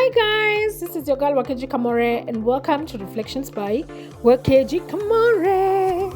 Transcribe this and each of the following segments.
Hi guys, this is your girl Wakeji Kamore and welcome to Reflections by Wakeji Kamore.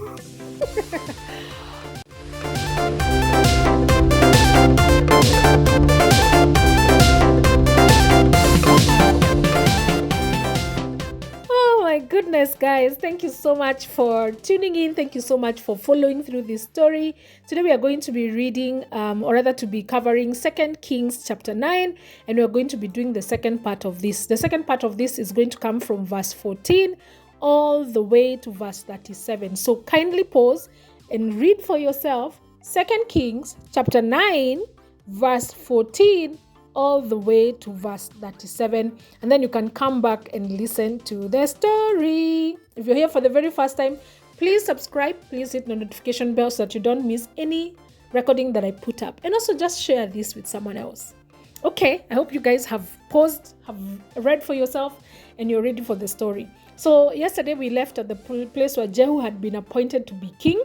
Oh my goodness guys, thank you so much for tuning in. Thank you so much for following through this story. Today we are going to be reading or rather to be covering 2 Kings chapter 9, and we are going to be doing the second part of this. The second part of this is going to come from verse 14 all the way to verse 37. So kindly pause and read for yourself 2 Kings chapter 9 verse 14 all the way to verse 37, and then you can come back and listen to the story. If you're here for the very first time, please subscribe, please hit the notification bell so that you don't miss any recording that I put up, and also just share this with someone else. Okay, I hope you guys have paused, have read for yourself, and you're ready for the story. So yesterday we left at the place where Jehu had been appointed to be king,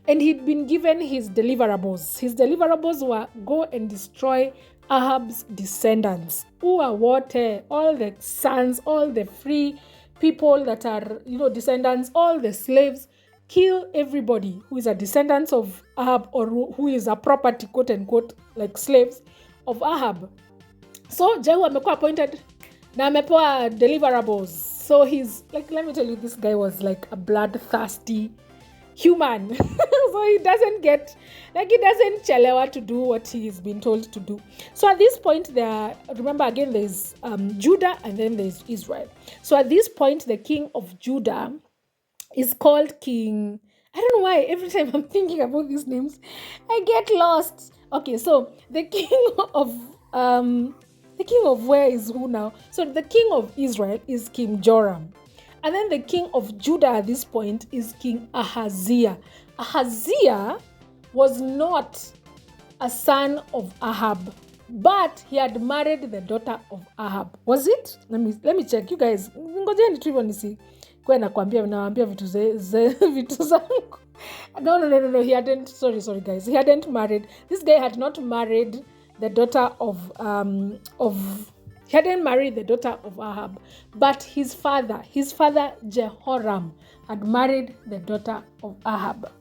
and he'd been given his deliverables. His deliverables were go and destroy Ahab's descendants, who are what? All the sons, all the free people that are, descendants, all the slaves. Kill everybody who is a descendant of Ahab or who is a property, quote unquote, like slaves of Ahab. So Jehu amekuwa appointed na amepewa deliverables. So he's like, let me tell you, this guy was like a bloodthirsty human. So he doesn't chelewa to do what he's been told to do. So at this point remember again, there's Judah and then there's Israel. So at this point, the king of Judah is called King. I don't know why every time I'm thinking about these names, I get lost. Okay, so the king of where is who now? So the king of Israel is King Joram. And then the king of Judah at this point is King Ahaziah. Ahaziah was not a son of Ahab, but he had married the daughter of Ahab. Was it? Let me check. You guys, ngojeni tu hivyo nisi kwa nawaambia vitu zangu. No. He hadn't. Sorry, guys. He hadn't married. This guy had not married the daughter of He hadn't married the daughter of Ahab, but his father Jehoram, had married the daughter of Ahab.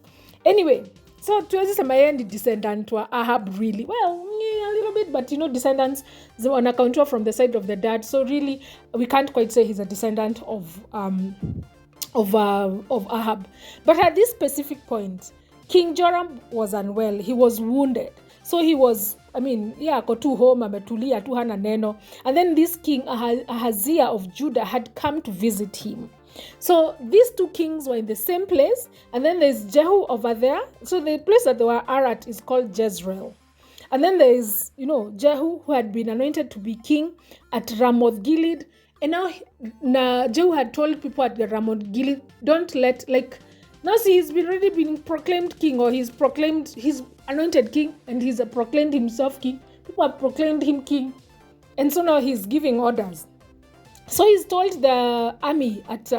Anyway, so tuwezi sema yeye ni descendant wa Ahab really. Well, a little bit, but descendants wanacountiwa from the side of the dad. So really, we can't quite say he's a descendant of Ahab. But at this specific point, King Joram was unwell. He was wounded. So he was, ako tu home, ametulia tu hana neno. And then this king Ahaziah of Judah had come to visit him. So these two kings were in the same place, and then there's Jehu over there. So the place that they were at is called Jezreel. And then there is, Jehu, who had been anointed to be king at Ramoth Gilead. And now Jehu had told people at the Ramoth Gilead, don't let, now see, he's already been proclaimed king, or he's anointed king, and he's proclaimed himself king. People have proclaimed him king. And so now he's giving orders. So he's told the army at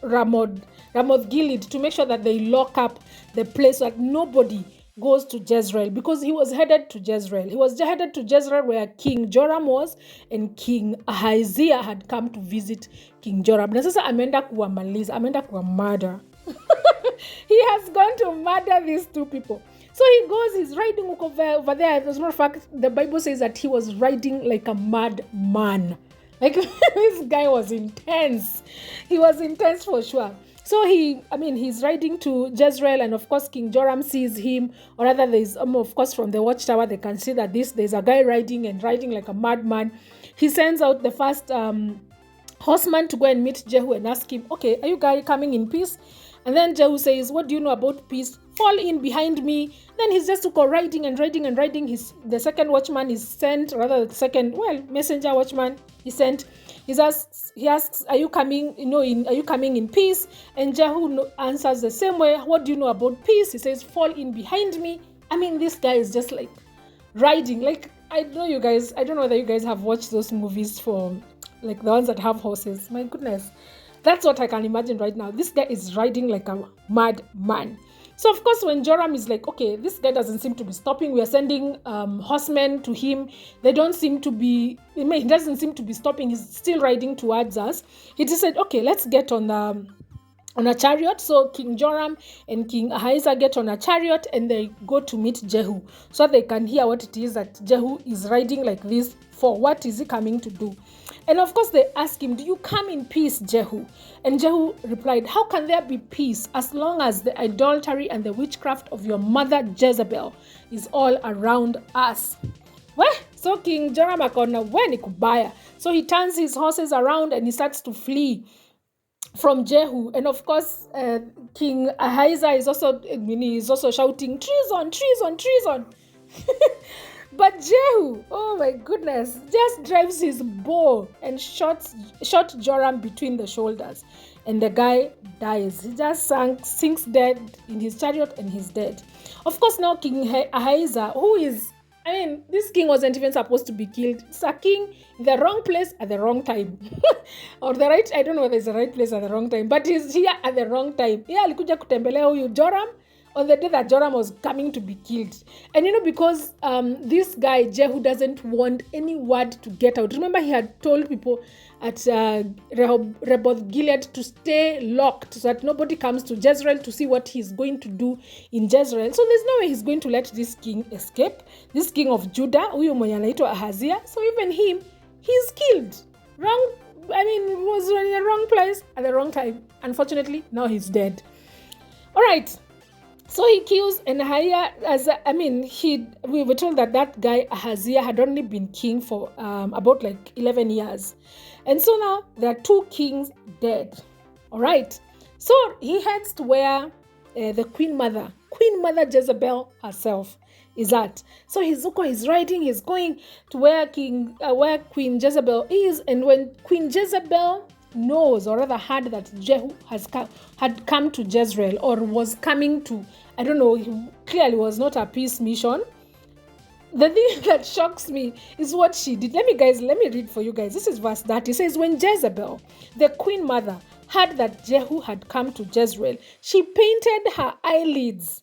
Ramoth Gilead to make sure that they lock up the place so that nobody goes to Jezreel, because he was headed to Jezreel. He was headed to Jezreel where King Joram was, and King Ahaziah had come to visit King Joram. Na sasa ameenda kuwamaliza, ameenda kuwamurder. He has gone to murder these two people. So he goes, he's riding over there. As a matter of fact, the Bible says that he was riding like a madman. Like, this guy was intense. He was intense for sure. So he's riding to Jezreel, and of course King Joram sees him, or rather there's, of course from the watchtower they can see that there's a guy riding like a madman. He sends out the first horseman to go and meet Jehu and ask him, okay, are you guys coming in peace? And then Jehu says, what do you know about peace? Fall in behind me. Then he's just to go riding. The second watchman is sent, rather the second, messenger watchman is sent. He asks, are you coming in peace? And Jehu answers the same way. What do you know about peace? He says, fall in behind me. This guy is just like riding. I don't know whether you guys have watched those movies for like the ones that have horses. My goodness. That's what I can imagine right now. This guy is riding like a mad man. So, of course, when Joram is like, okay, this guy doesn't seem to be stopping. We are sending horsemen to him. They don't seem to be, he doesn't seem to be stopping. He's still riding towards us. He just said, okay, let's get on a chariot. So King Joram and King Ahab get on a chariot and they go to meet Jehu so they can hear what it is that Jehu is riding like this for. What is he coming to do? And of course they ask him, do you come in peace, Jehu? And Jehu replied, how can there be peace as long as the idolatry and the witchcraft of your mother Jezebel is all around us? Well, so King Joram akona when kubaya. So he turns his horses around and he starts to flee from Jehu. And of course, King Ahab is also shouting, treason, treason, treason. But Jehu, oh my goodness, just drives his bow and shot Joram between the shoulders. And the guy dies. He just sinks dead in his chariot and he's dead. Of course, now King Ahab, this king wasn't even supposed to be killed. It's a king in the wrong place at the wrong time. Or the right, I don't know whether it's the right place at the wrong time, but he's here at the wrong time. Yeah, alikuja kutembelea huyu Joram on the day that Joram was coming to be killed. And because this guy, Jehu, doesn't want any word to get out. Remember, he had told people at Rehoboth Gilead to stay locked so that nobody comes to Jezreel to see what he's going to do in Jezreel. So there's no way he's going to let this king escape. This king of Judah, huyo mwenye anaitwa Ahaziah. So even him, he's killed. Was in the wrong place at the wrong time. Unfortunately, now he's dead. All right. So he kills, and we were told that guy Ahaziah had only been king for about like 11 years. And so now there are two kings dead. All right. So he heads to where the Queen Mother Jezebel herself is at. So he's riding, he's going to where Queen Jezebel is. And when Queen Jezebel knows, or rather heard, that Jehu had come to Jezreel, or was coming to, I don't know, he clearly was not a peace mission. The thing that shocks me is what she did. Let me read for you guys. This is verse 30. It says, when Jezebel, the queen mother, heard that Jehu had come to Jezreel, she painted her eyelids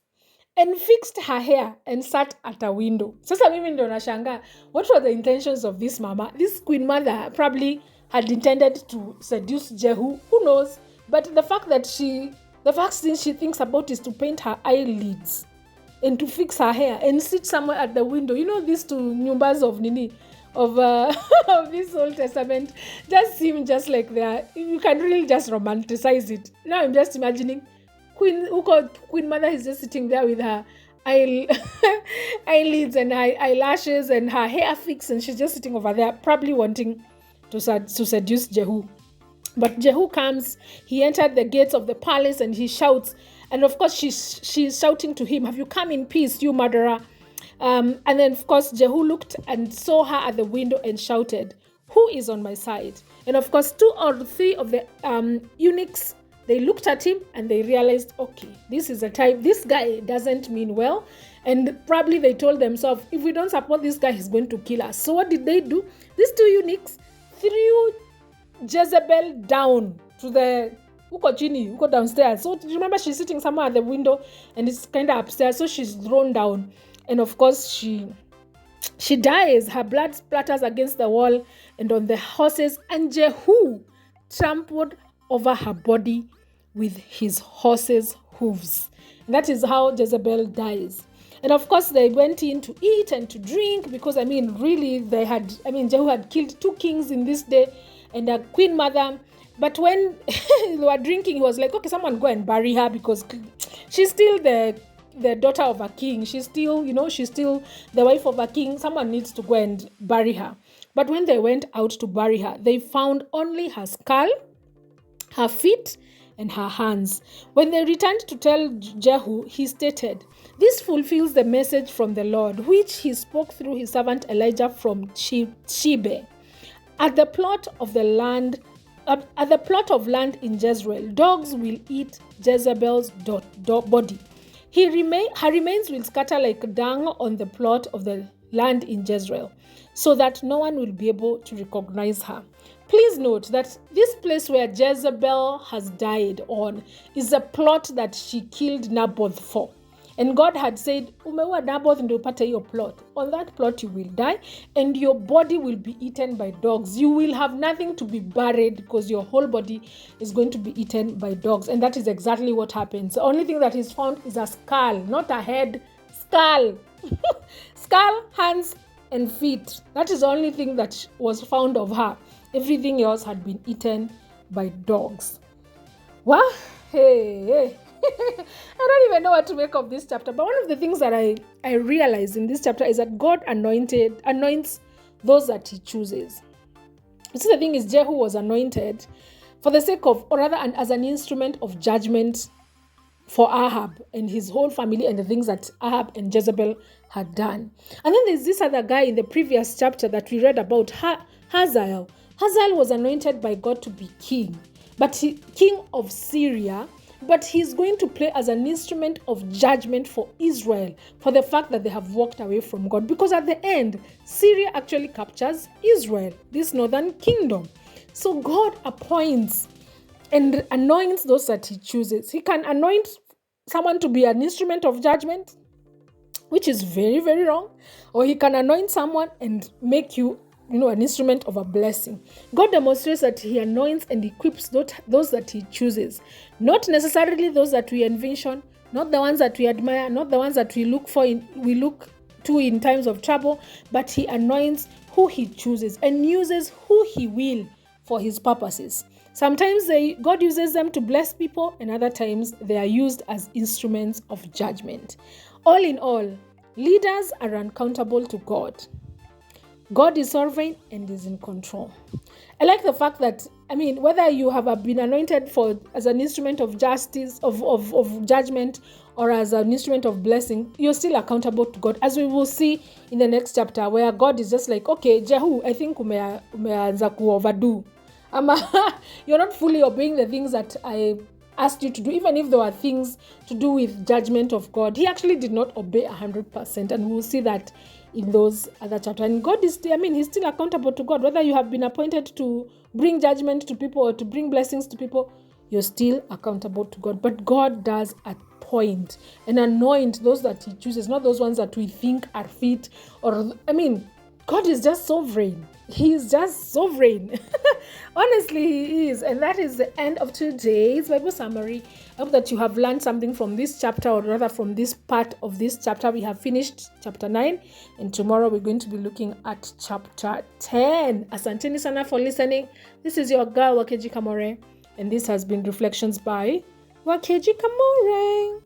and fixed her hair and sat at a window. Sasa mimi ndio nashangaa, what were the intentions of this mama? This queen mother probably had intended to seduce Jehu, who knows? But the first thing she thinks about is to paint her eyelids and to fix her hair and sit somewhere at the window. These two nyumbas of this Old Testament just seem just like you can really just romanticize it. Now I'm just imagining Queen Mother is just sitting there with her eyelids and her eyelashes and her hair fixed, and she's just sitting over there, probably wanting to seduce Jehu. But Jehu comes, he entered the gates of the palace and he shouts, and of course she's shouting to him, have you come in peace, you murderer? And then of course Jehu looked and saw her at the window and shouted, who is on my side? And of course 2 or 3 of the eunuchs, they looked at him and they realized, okay, this is a time, this guy doesn't mean well. And probably they told themselves, if we don't support this guy, he's going to kill us. So what did they do? These 2 eunuchs threw Jezebel down to the uko downstairs. So remember, she's sitting somewhere at the window and it's kind of upstairs. So she's thrown down. And of course, she dies. Her blood splatters against the wall and on the horses. And Jehu trampled over her body with his horse's hooves. And that is how Jezebel dies. And of course, they went in to eat and to drink because, really, Jehu had killed 2 kings in this day and a queen mother. But when they were drinking, he was like, okay, someone go and bury her because she's still the daughter of a king. She's still, she's still the wife of a king. Someone needs to go and bury her. But when they went out to bury her, they found only her skull, her feet, and her hands. When they returned to tell Jehu, he stated, this fulfills the message from the Lord, which he spoke through his servant Elijah from Shebe. At the plot of land in Jezreel, dogs will eat Jezebel's body. Her remains will scatter like dung on the plot of the land in Jezreel. so that no one will be able to recognize her. Please note that this place where Jezebel has died on is a plot that she killed Naboth for. And God had said, umeua Naboth ndio upate hiyo plot. On that plot you will die and your body will be eaten by dogs. You will have nothing to be buried because your whole body is going to be eaten by dogs. And that is exactly what happens. The only thing that is found is a skull, not a head, skull. Skull, hands, and feet. That is the only thing that was found of her. Everything else had been eaten by dogs. Well, hey. I don't even know what to make of this chapter. But one of the things that I realized in this chapter is that God anoints those that he chooses. You see, the thing is, Jehu was anointed for the sake of, or rather as an instrument of judgment for Ahab and his whole family and the things that Ahab and Jezebel had done. And then there's this other guy in the previous chapter that we read about, Hazael. Hazael was anointed by God to be king, king of Syria. But he's going to play as an instrument of judgment for Israel for the fact that they have walked away from God. Because at the end, Syria actually captures Israel, this northern kingdom. So God appoints and anoints those that he chooses. He can anoint someone to be an instrument of judgment, which is very, very wrong. Or he can anoint someone and make you an instrument of a blessing. God demonstrates that he anoints and equips those that he chooses. Not necessarily those that we envision, not the ones that we admire, not the ones that we look to in times of trouble, but he anoints who he chooses and uses who he will for his purposes. Sometimes God uses them to bless people, and other times they are used as instruments of judgment. All in all, leaders are accountable to God. God is sovereign and is in control. I like the fact that, whether you have been anointed as an instrument of justice, of judgment, or as an instrument of blessing, you're still accountable to God, as we will see in the next chapter, where God is just like, okay, Jehu, I think umeanza overdo. You're not fully obeying the things that I asked you to do, even if there were things to do with judgment of God. He actually did not obey 100%, and we'll see that in those other chapters. And God is he's still accountable to God. Whether you have been appointed to bring judgment to people or to bring blessings to people, you're still accountable to God. But God does appoint and anoint those that he chooses, not those ones that we think are fit. God is just sovereign. He is just sovereign. Honestly, he is. And that is the end of today's Bible summary. I hope that you have learned something from this chapter, or rather from this part of this chapter. We have finished chapter 9, and tomorrow we're going to be looking at chapter 10. Asanteni sana for listening. This is your girl, Wakeji Kamore, and this has been Reflections by Wakeji Kamore.